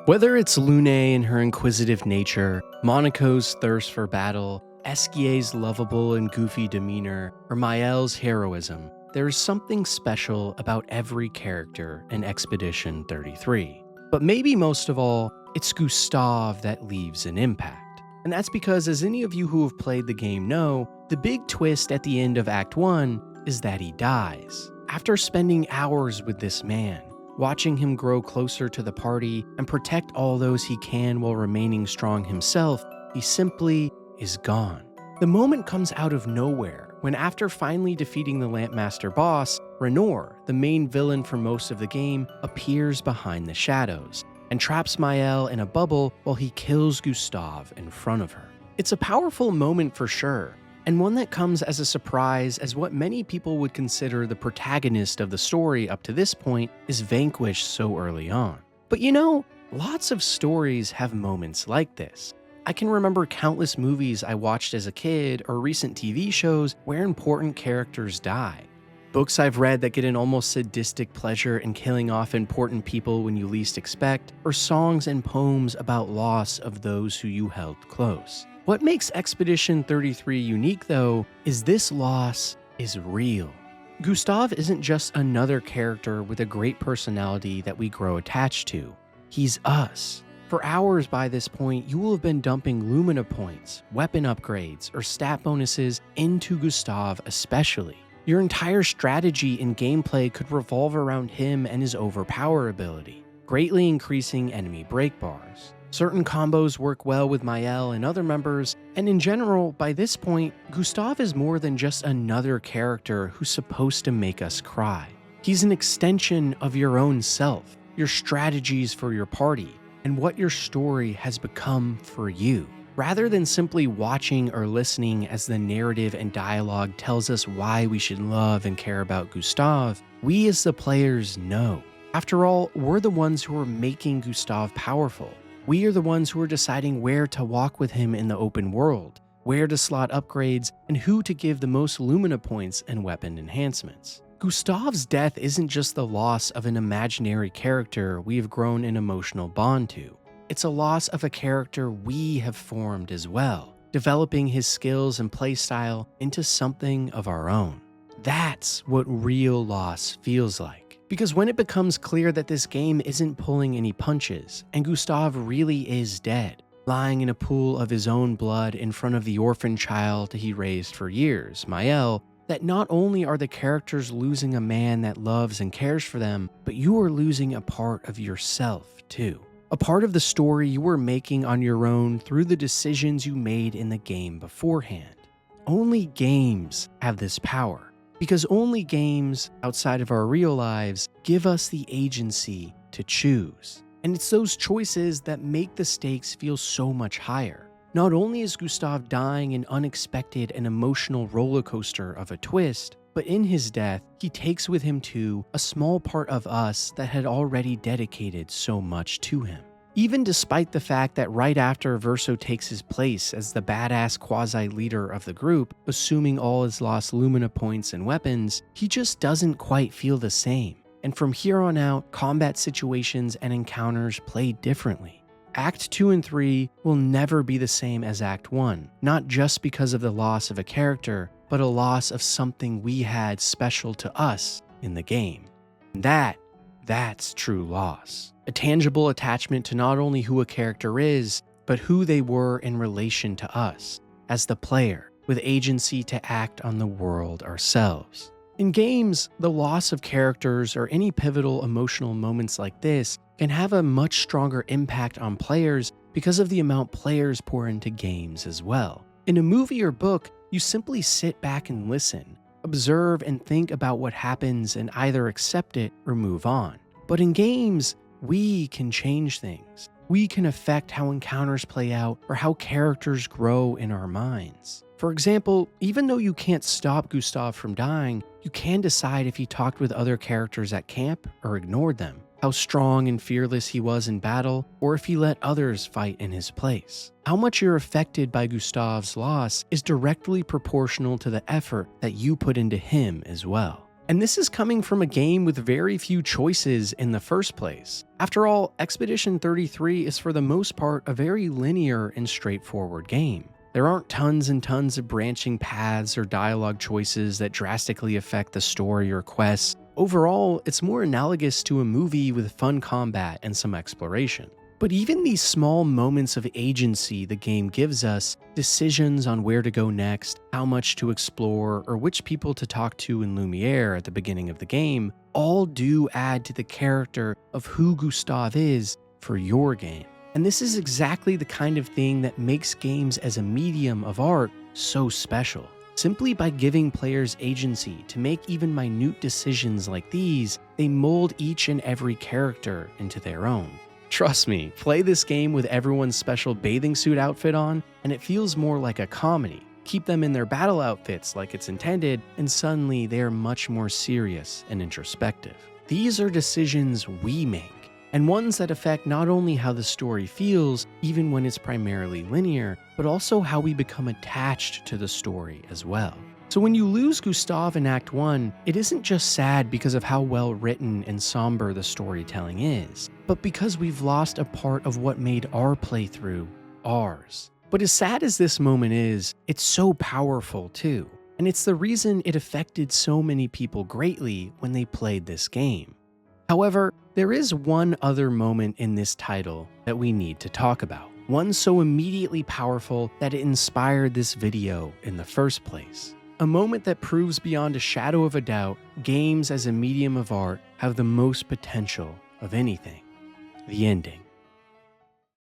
Whether it's Lune and her inquisitive nature, Monaco's thirst for battle, Esquier's lovable and goofy demeanor, or Mael's heroism, there is something special about every character in Expedition 33. But maybe most of all, it's Gustave that leaves an impact. And that's because, as any of you who have played the game know, the big twist at the end of Act 1 is that he dies. After spending hours with this man, watching him grow closer to the party and protect all those he can while remaining strong himself, he simply is gone. The moment comes out of nowhere when, after finally defeating the Lampmaster boss, Renor, the main villain for most of the game, appears behind the shadows and traps Mael in a bubble while he kills Gustave in front of her. It's a powerful moment for sure, and one that comes as a surprise, as what many people would consider the protagonist of the story up to this point is vanquished so early on. But you know, lots of stories have moments like this. I can remember countless movies I watched as a kid or recent TV shows where important characters die. Books I've read that get an almost sadistic pleasure in killing off important people when you least expect, or songs and poems about loss of those who you held close. What makes Expedition 33 unique, though, is this loss is real. Gustave isn't just another character with a great personality that we grow attached to. He's us. For hours by this point, you will have been dumping Lumina points, weapon upgrades, or stat bonuses into Gustave especially. Your entire strategy in gameplay could revolve around him and his overpower ability, greatly increasing enemy break bars. Certain combos work well with Mael and other members, and in general, by this point, Gustave is more than just another character who's supposed to make us cry. He's an extension of your own self, your strategies for your party, and what your story has become for you. Rather than simply watching or listening as the narrative and dialogue tells us why we should love and care about Gustave, we as the players know. After all, we're the ones who are making Gustave powerful. We are the ones who are deciding where to walk with him in the open world, where to slot upgrades, and who to give the most Lumina points and weapon enhancements. Gustave's death isn't just the loss of an imaginary character we have grown an emotional bond to. It's a loss of a character we have formed as well, developing his skills and playstyle into something of our own. That's what real loss feels like. Because when it becomes clear that this game isn't pulling any punches, and Gustave really is dead, lying in a pool of his own blood in front of the orphan child he raised for years, Mael, that not only are the characters losing a man that loves and cares for them, but you are losing a part of yourself too. A part of the story you were making on your own through the decisions you made in the game beforehand. Only games have this power. Because only games, outside of our real lives, give us the agency to choose. And it's those choices that make the stakes feel so much higher. Not only is Gustave dying an unexpected and emotional roller coaster of a twist, but in his death, he takes with him too a small part of us that had already dedicated so much to him. Even despite the fact that right after Verso takes his place as the badass quasi-leader of the group, assuming all his lost Lumina points and weapons, he just doesn't quite feel the same. And from here on out, combat situations and encounters play differently. Act 2 and 3 will never be the same as Act 1, not just because of the loss of a character, but a loss of something we had special to us in the game. And that's true loss. A tangible attachment to not only who a character is, but who they were in relation to us, as the player, with agency to act on the world ourselves. In games, the loss of characters or any pivotal emotional moments like this can have a much stronger impact on players because of the amount players pour into games as well. In a movie or book, you simply sit back and listen, observe and think about what happens and either accept it or move on. But in games, we can change things. We can affect how encounters play out or how characters grow in our minds. For example, even though you can't stop Gustave from dying, you can decide if he talked with other characters at camp or ignored them, how strong and fearless he was in battle, or if he let others fight in his place. How much you're affected by Gustave's loss is directly proportional to the effort that you put into him as well. And this is coming from a game with very few choices in the first place. After all, Expedition 33 is for the most part a very linear and straightforward game. There aren't tons and tons of branching paths or dialogue choices that drastically affect the story or quests. Overall, it's more analogous to a movie with fun combat and some exploration. But even these small moments of agency the game gives us, decisions on where to go next, how much to explore, or which people to talk to in Lumiere at the beginning of the game, all do add to the character of who Gustave is for your game. And this is exactly the kind of thing that makes games as a medium of art so special. Simply by giving players agency to make even minute decisions like these, they mold each and every character into their own. Trust me, play this game with everyone's special bathing suit outfit on, and it feels more like a comedy. Keep them in their battle outfits like it's intended, and suddenly they are much more serious and introspective. These are decisions we make, and ones that affect not only how the story feels, even when it's primarily linear, but also how we become attached to the story as well. So when you lose Gustave in Act 1, it isn't just sad because of how well written and somber the storytelling is, but because we've lost a part of what made our playthrough ours. But as sad as this moment is, it's so powerful too, and it's the reason it affected so many people greatly when they played this game. However, there is one other moment in this title that we need to talk about, one so immediately powerful that it inspired this video in the first place. A moment that proves beyond a shadow of a doubt, games as a medium of art have the most potential of anything: the ending.